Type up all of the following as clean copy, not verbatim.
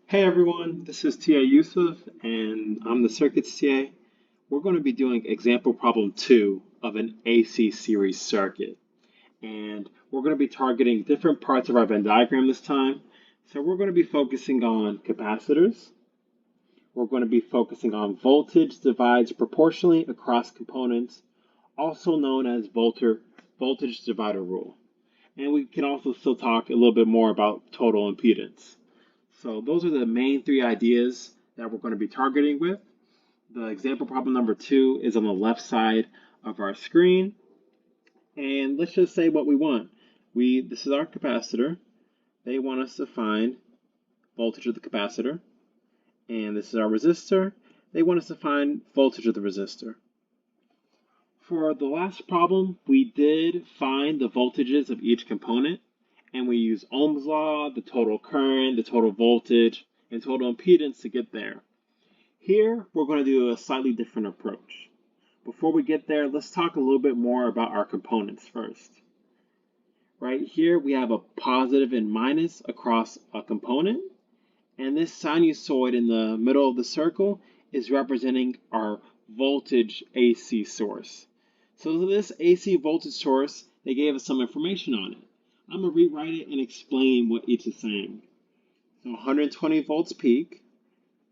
Hey everyone, this is TA Yusuf and I'm the Circuits TA. We're going to be doing example problem 2 of an AC series circuit. And we're going to be targeting different parts of our Venn diagram this time. So we're going to be focusing on capacitors. We're going to be focusing on voltage divides proportionally across components, also known as voltage divider rule. And we can also still talk a little bit more about total impedance. So those are the main three ideas that we're going to be targeting with. The example problem number 2 is on the left side of our screen. And let's just say what we want. This is our capacitor. They want us to find voltage of the capacitor. And this is our resistor. They want us to find voltage of the resistor. For the last problem, we did find the voltages of each component. And we use Ohm's law, the total current, the total voltage, and total impedance to get there. Here, we're going to do a slightly different approach. Before we get there, let's talk a little bit more about our components first. Right here, we have a positive and minus across a component, and this sinusoid in the middle of the circle is representing our voltage AC source. So this AC voltage source, they gave us some information on it. I'm going to rewrite it and explain what each is saying. So 120 volts peak.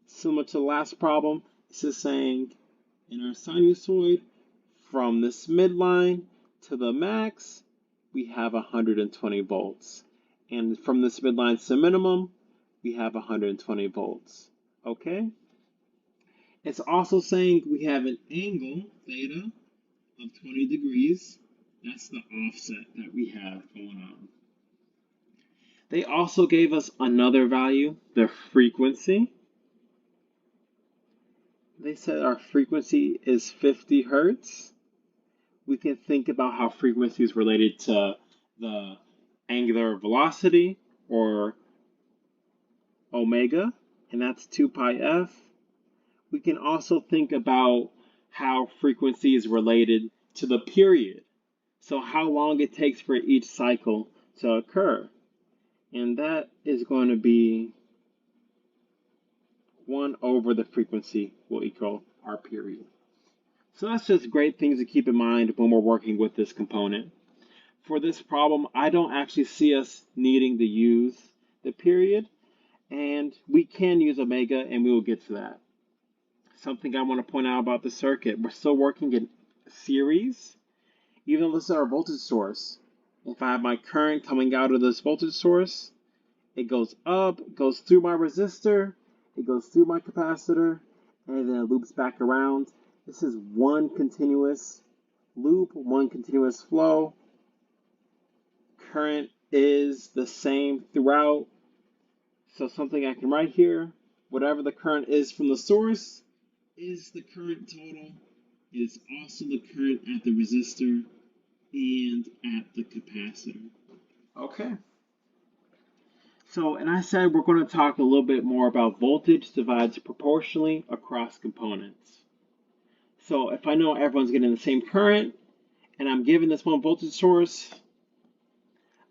Similar to the last problem, this is saying in our sinusoid, from this midline to the max, we have 120 volts. And from this midline to the minimum, we have 120 volts. Okay? It's also saying we have an angle, theta, of 20 degrees. That's the offset that we have going on. They also gave us another value, the frequency. They said our frequency is 50 hertz. We can think about how frequency is related to the angular velocity, or omega, and that's 2 pi f. We can also think about how frequency is related to the period. So how long it takes for each cycle to occur. And that is going to be 1 over the frequency will equal our period. So that's just great things to keep in mind when we're working with this component. For this problem, I don't actually see us needing to use the period, and we can use omega, and we will get to that. Something I want to point out about the circuit, we're still working in series, even though this is our voltage source. If I have my current coming out of this voltage source, it goes up, goes through my resistor, it goes through my capacitor, and then it loops back around. This is one continuous loop, one continuous flow. Current is the same throughout. So something I can write here, whatever the current is from the source is the current total. It is also the current at the resistor and at the capacitor. Okay. So, and I said we're going to talk a little bit more about voltage divides proportionally across components. So if I know everyone's getting the same current, and I'm given this one voltage source,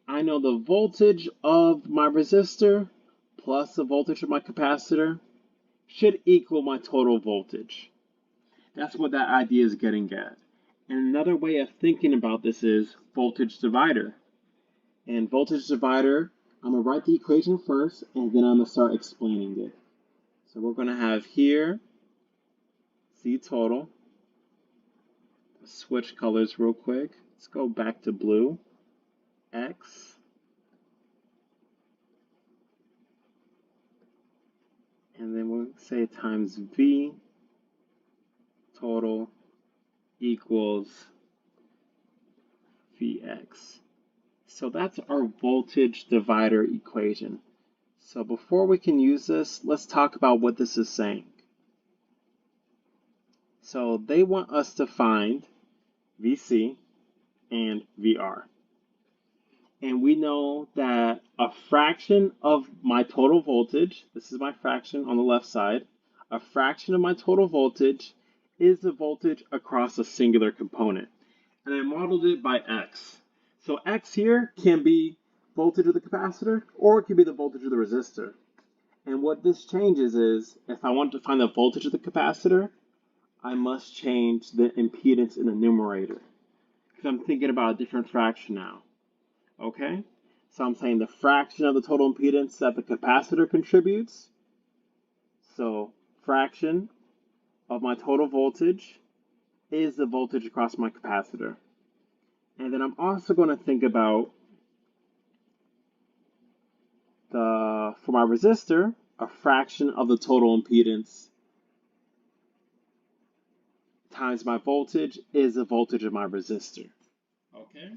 I know the voltage of my resistor plus the voltage of my capacitor should equal my total voltage. That's what that idea is getting at. And another way of thinking about this is voltage divider. And voltage divider, I'm going to write the equation first, and then I'm going to start explaining it. So we're going to have here Z total. Switch colors real quick. Let's go back to blue. X. And then we'll say times V total equals Vx. So that's our voltage divider equation. So before we can use this, let's talk about what this is saying. So they want us to find Vc and Vr. And we know that a fraction of my total voltage, this is my fraction on the left side, a fraction of my total voltage is the voltage across a singular component. And I modeled it by X. So X here can be voltage of the capacitor, or it can be the voltage of the resistor. And what this changes is, if I want to find the voltage of the capacitor, I must change the impedance in the numerator. Because I'm thinking about a different fraction now. Okay? So I'm saying the fraction of the total impedance that the capacitor contributes. So fraction of my total voltage is the voltage across my capacitor. And then I'm also going to think about for my resistor, a fraction of the total impedance times my voltage is the voltage of my resistor. Okay?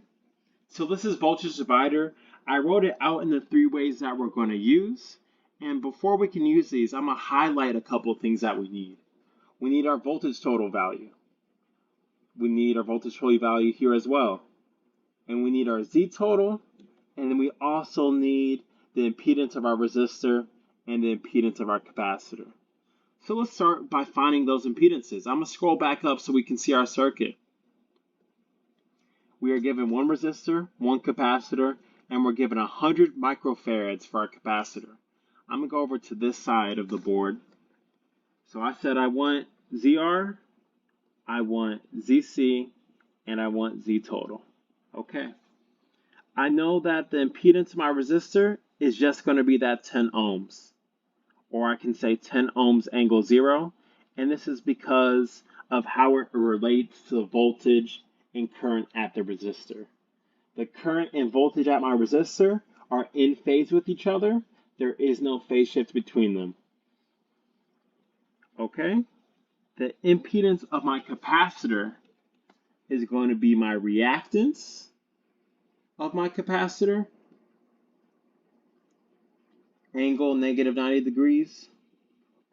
So this is voltage divider. I wrote it out in the three ways that we're going to use. And before we can use these, I'm going to highlight a couple of things that we need. We need our voltage total value. We need our voltage total value here as well. And we need our Z total. And then we also need the impedance of our resistor and the impedance of our capacitor. So let's start by finding those impedances. I'm going to scroll back up so we can see our circuit. We are given one resistor, one capacitor, and we're given 100 microfarads for our capacitor. I'm going to go over to this side of the board. So I said I want ZR, I want ZC, and I want Z total. Okay. I know that the impedance of my resistor is just going to be that 10 ohms. Or I can say 10 ohms angle 0. And this is because of how it relates to the voltage and current at the resistor. The current and voltage at my resistor are in phase with each other. There is no phase shift between them. Okay? The impedance of my capacitor is going to be my reactance of my capacitor, angle negative 90 degrees,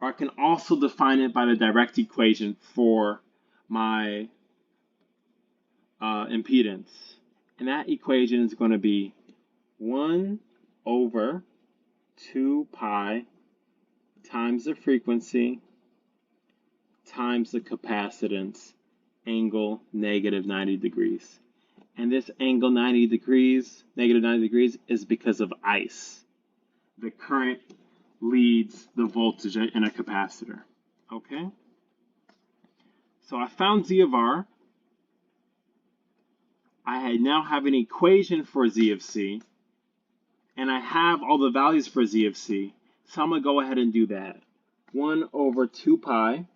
or I can also define it by the direct equation for my impedance. And that equation is going to be 1 over 2 pi times the frequency times the capacitance, angle negative 90 degrees. And this angle 90 degrees, negative 90 degrees, is because of ice. The current leads the voltage in a capacitor. Okay? So I found Z of R. I now have an equation for Z of C. And I have all the values for Z of C. So I'm going to go ahead and do that. 1 over 2 pi.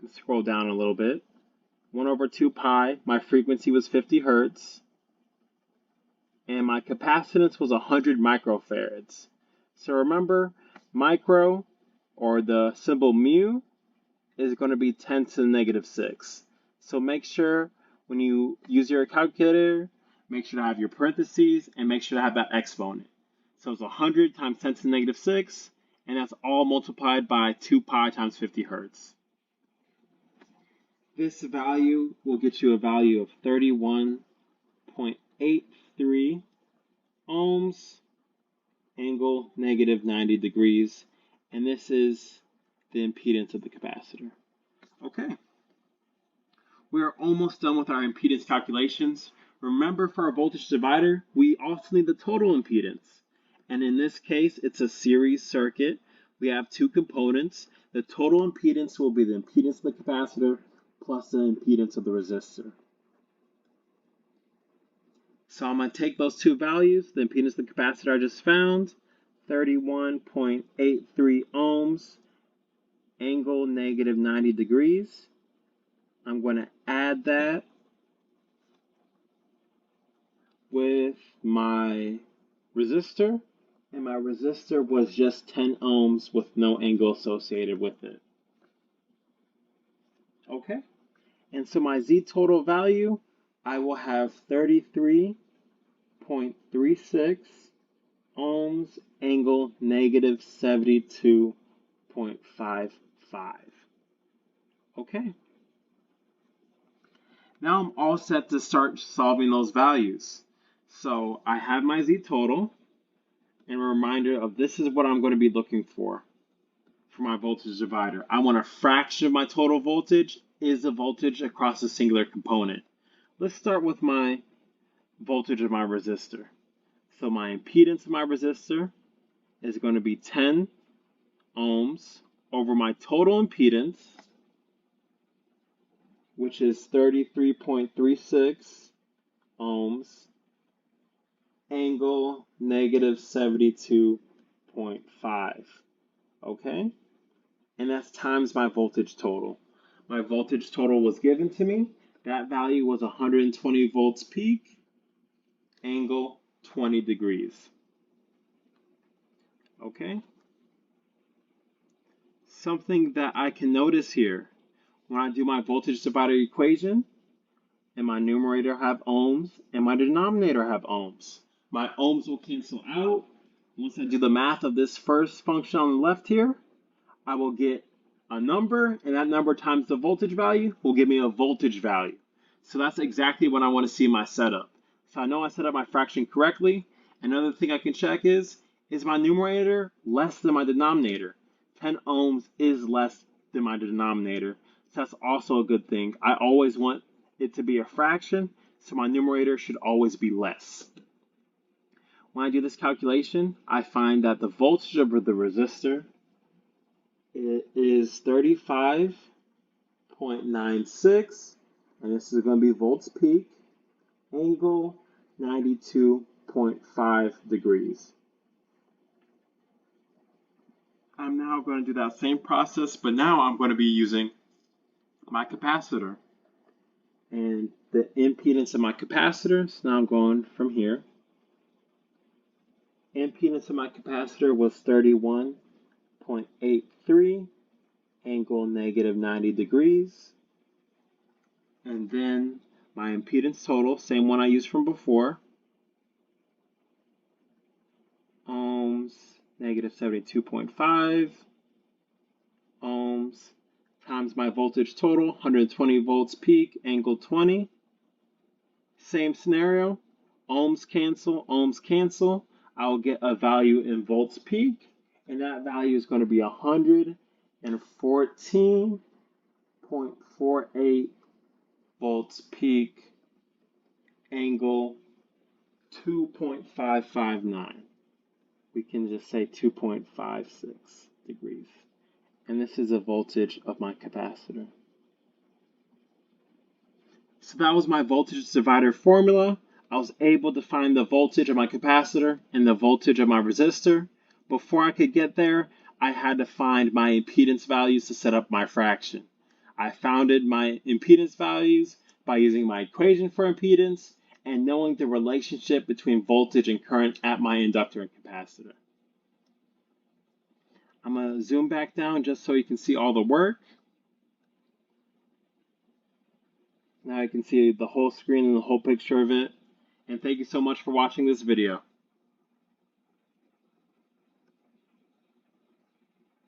Let's scroll down a little bit. 1 over 2 pi, my frequency was 50 hertz, and my capacitance was 100 microfarads. So remember, micro, or the symbol mu, is going to be 10 to the negative 6. So make sure when you use your calculator, make sure to have your parentheses, and make sure to have that exponent. So it's 100 times 10 to the negative 6, and that's all multiplied by 2 pi times 50 hertz. This value will get you a value of 31.83 ohms, angle negative 90 degrees, and this is the impedance of the capacitor. Okay. We are almost done with our impedance calculations. Remember, for our voltage divider, we also need the total impedance. And in this case, it's a series circuit. We have two components. The total impedance will be the impedance of the capacitor plus the impedance of the resistor. So I'm going to take those two values, the impedance of the capacitor I just found, 31.83 ohms, angle negative 90 degrees. I'm going to add that with my resistor, and my resistor was just 10 ohms with no angle associated with it. Okay, and so my Z total value, I will have 33.36 ohms, angle negative 72.55. Okay. Now I'm all set to start solving those values. So I have my Z total, and a reminder of this is what I'm going to be looking for my voltage divider. I want a fraction of my total voltage is the voltage across a singular component. Let's start with my voltage of my resistor. So my impedance of my resistor is going to be 10 ohms over my total impedance, which is 33.36 ohms, angle negative 72.5. Okay? And that's times my voltage total. My voltage total was given to me. That value was 120 volts peak, angle 20 degrees. Okay? Something that I can notice here, when I do my voltage divider equation, and my numerator have ohms, and my denominator have ohms. My ohms will cancel out. Once I do the math of this first function on the left here, I will get a number, and that number times the voltage value will give me a voltage value. So that's exactly what I want to see in my setup. So I know I set up my fraction correctly. Another thing I can check is my numerator less than my denominator? 10 ohms is less than my denominator. So that's also a good thing. I always want it to be a fraction, so my numerator should always be less. When I do this calculation, I find that the voltage of the resistor is 35.96, and this is going to be volts peak, angle 92.5 degrees. I'm now going to do that same process, but now I'm going to be using my capacitor. And the impedance of my capacitor, so now I'm going from here. Impedance of my capacitor was 31.83, angle negative 90 degrees. And then my impedance total, same one I used from before, ohms, negative 72.5 ohms, times my voltage total, 120 volts peak, angle 20. Same scenario, ohms cancel. I'll get a value in volts peak, and that value is going to be 114.48 volts peak, angle 2.559. We can just say 2.56 degrees. And this is a voltage of my capacitor. So that was my voltage divider formula. I was able to find the voltage of my capacitor and the voltage of my resistor. Before I could get there, I had to find my impedance values to set up my fraction. I found my impedance values by using my equation for impedance and knowing the relationship between voltage and current at my inductor and capacitor. I'm going to zoom back down just so you can see all the work. Now you can see the whole screen and the whole picture of it. And thank you so much for watching this video.